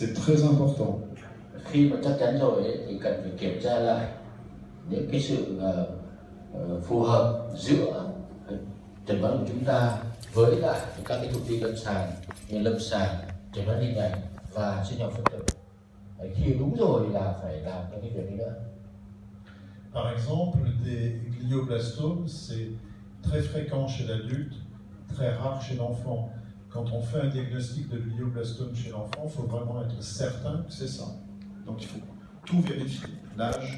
C'est très important. Khi mà chắc chắn rồi ấy, thì cần phải kiểm tra lại những cái sự phù hợp giữa chẩn đoán của chúng ta với lại các cái thông tin lâm sàng như lâm sàng, chẩn đoán hình ảnh và sinh học phân tử. Khi đúng rồi là phải làm cái việc ấy nữa. Par exemple, des glioblastomes, c'est très fréquent chez l'adulte, très rare chez l'enfant. Quand on fait un diagnostic de glioblastome chez l'enfant, il faut vraiment être certain que c'est ça. Donc il faut tout vérifier, l'âge,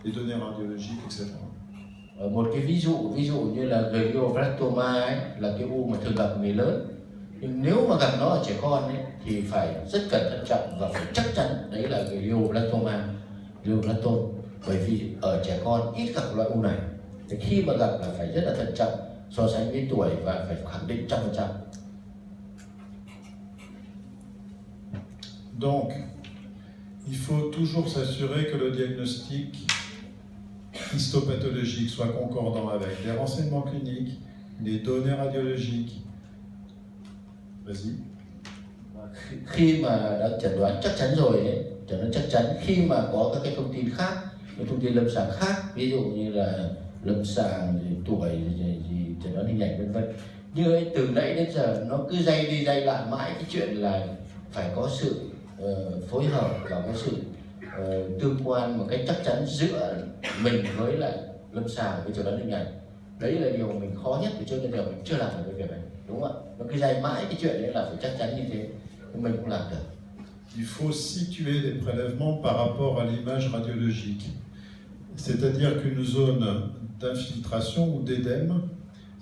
les données radiologiques, etc. Một cái ví dụ như là glioblastoma ấy, là cái u mà thường gặp ở người lớn. Nhưng nếu mà gặp nó ở trẻ con ấy, thì phải rất cẩn thận trọng và phải chắc chắn đấy là glioblastoma, bởi vì ở trẻ con ít gặp loại u này. Thì khi mà gặp là phải rất là thận trọng so sánh với tuổi và phải khẳng định 100%. Donc, il faut toujours s'assurer que le diagnostic histopathologique soit concordant avec les renseignements cliniques, les données radiologiques. Vas-y. Khi mà đã chẩn đoán chắc chắn rồi ấy, chẩn đoán chắc chắn khi mà có các cái thông tin khác, những thông tin lâm sàng khác, ví dụ như là lâm sàng, tuổi, chẩn đoán hình ảnh vân vân. Như ấy, từ nãy đến giờ nó cứ day đi day lại mãi cái chuyện là phải có sự phối hợp và có sự tương quan một cách chắc chắn giữa mình với lại lâm sàng với chẩn đoán hình ảnh. Đấy là điều mình khó nhất, từ trước đến giờ mình chưa làm được cái việc này, đúng không ạ? Nó cứ day mãi cái chuyện đấy là phải chắc chắn như thế, nhưng mình cũng làm được. Il faut situer les prélèvements par rapport à l'image radiologique. C'est-à-dire qu'une zone d'infiltration ou d'édème,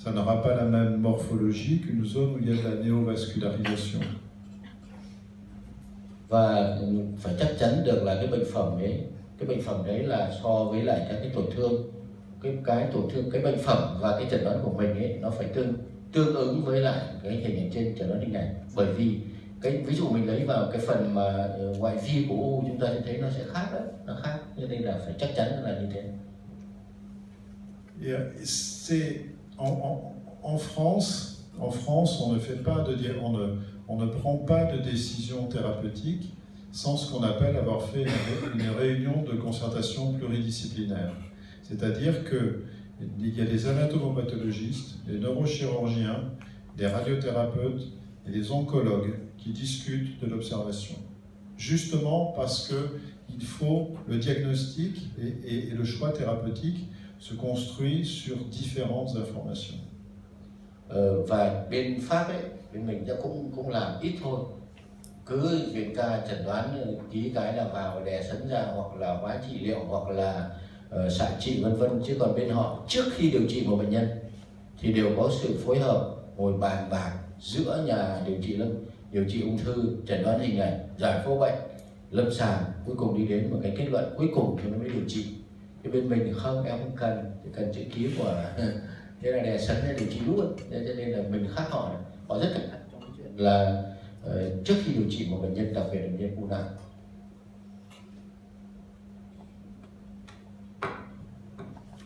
ça n'aura pas la même morphologie qu'une zone où il y a de la néovascularisation. Và phải chắc chắn được là cái bệnh phẩm đấy là so với lại các cái tổn thương, cái bệnh phẩm và cái chẩn đoán của mình ấy nó phải tương ứng với lại cái hình ảnh trên chẩn đoán hình ảnh. Bởi vì cái ví dụ mình lấy vào cái phần mà ngoại vi của u chúng ta sẽ thấy nó sẽ khác đấy, nó khác, cho nên là phải chắc chắn là như thế. Et c'est en France, on ne fait pas on ne prend pas de décision thérapeutique sans ce qu'on appelle avoir fait une réunion de concertation pluridisciplinaire. C'est-à-dire qu'il y a des anatomopathologistes, des neurochirurgiens, des radiothérapeutes et des oncologues qui discutent de l'observation. Justement parce que le diagnostic et le choix thérapeutique se construit sur différentes informations. Và bên Pháp ấy, bên mình cũng làm ít thôi. Cứ viện ca chẩn đoán ký cái là vào đè sấn ra, hoặc là hóa trị liệu, hoặc là xạ trị vân vân. Chứ còn bên họ trước khi điều trị một bệnh nhân thì đều có sự phối hợp, ngồi bàn bạc giữa nhà điều trị ung thư, chẩn đoán hình ảnh, giải phẫu bệnh, lâm sàng, cuối cùng đi đến một cái kết luận cuối cùng thì nó mới điều trị. Cái bên mình thì không, em không cần chữ ký của thế là đè sấn để điều trị luôn. Cho nên là mình khác họ rất cẩn thận trong cái chuyện là trước khi điều trị một bệnh nhân, đặc biệt là bệnh nhân u nặng.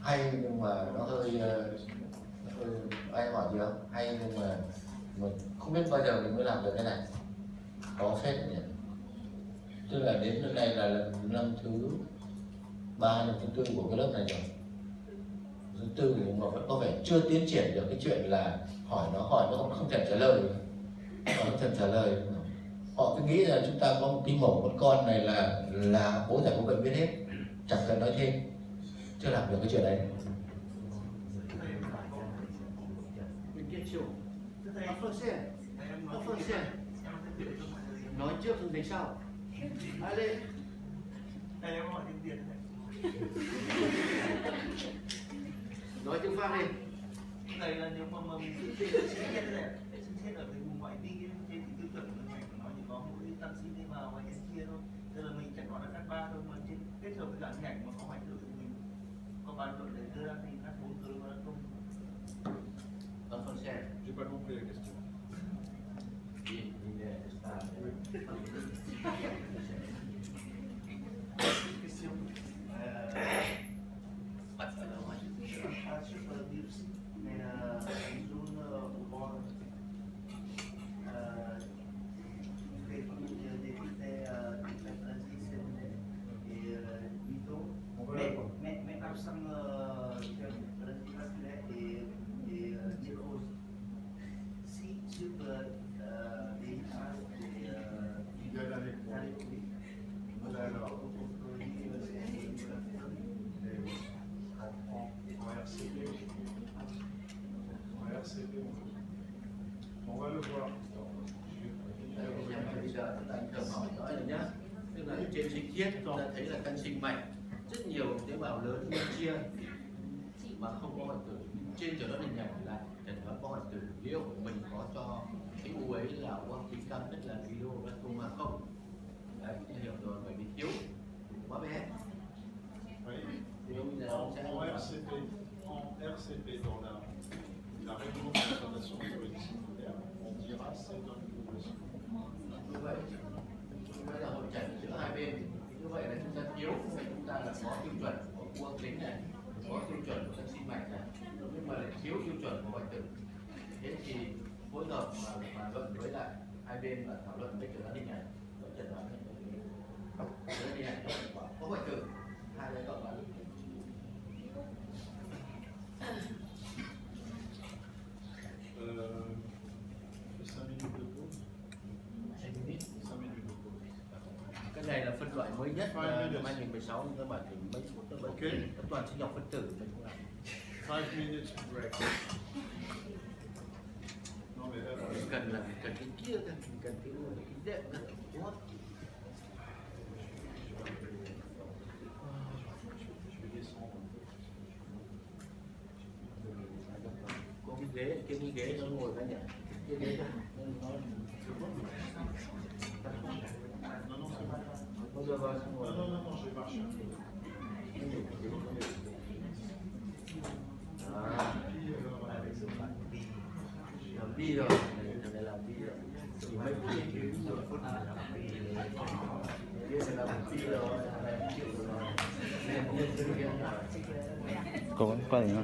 Hay nhưng mà nó hơi ai hỏi gì không? Hay nhưng mà không biết bao giờ mình mới làm được cái này. Có phết nhỉ. Tức là đến lúc này là năm thứ 3, năm thứ 4 của cái lớp này rồi. Thứ 4 nhưng mà vẫn có vẻ chưa tiến triển được cái chuyện là hỏi nó không thèm trả lời. Không thèm trả lời. Họ cứ nghĩ là chúng ta có một cái mổ một con này là bố giải phẫu bệnh biết hết, chẳng cần nói thêm, chưa làm được cái chuyện đấy. Nói trước rồi thấy sao? Ai lên? Thầy em hỏi tiếng Việt này. Nói tiếng Pháp đi. Thầy là nếu mà mình tự tin sinh thiết này, sinh thiết ở cái vùng ngoại vi trên cái tiêu chuẩn của nó chỉ có mỗi tăng sinh đi vào ngoài cái kia thôi. Tức là mình chẳng nói là H3 thôi, mà trên kết hợp với cả hình ảnh mà có hoạch được thì mình có bàn luận để đưa ra thành H4 cơ mà không. J'ai pas compris la question. nói rồi nhá, tức là trên sinh thiết chúng ta thấy là căn sinh mạnh, rất nhiều tế bào lớn phân chia mà không có hoại tử. Trên chẩn đoán hình ảnh là chẩn đoán có hoại tử, liệu mình có cho cái u ấy là u ác tính căn, tức là glioblastoma không? Đấy, hiểu rồi, bởi vì thiếu quá bé. Thì bây giờ En, sẽ RCP, dans la réglementation pluridisciplinaire, on dira c'est un glioblastome. như vậy, bây giờ hội chẩn giữa hai bên, như vậy là chúng ta thiếu, chúng ta là có tiêu chuẩn của u ác tính này, có tiêu chuẩn của căn sinh mạnh này, nhưng mà lại thiếu tiêu chuẩn của hoại tử. Thế thì phối hợp mà luận với lại hai bên và thảo luận với chẩn đoán hình ảnh, với chẩn đoán hình ảnh có hoại tử, hai bên cộng lại. Euh, 5 minutes de pause. 5 minutes de pause. Cái này là phân loại mới nhất năm 2016, nhưng các bạn thì mấy phút thôi. Ok. Các toàn sinh học phân tử mình cũng làm. 5 minutes break. Non mais Mình cần cái kia cơ, mình cần cái đệm cơ. je vais descendre un peu. Có cái ghế nó ngồi cái nhỉ? Cái ghế nó Non, non, c'est bon. bao giờ vào xong rồi. Non, je vais marcher un peu. Làm đi rồi, này làm đi rồi. Chỉ mấy phút rồi phút này làm đi rồi. Đây là làm đi rồi, chịu rồi. Có gì nữa?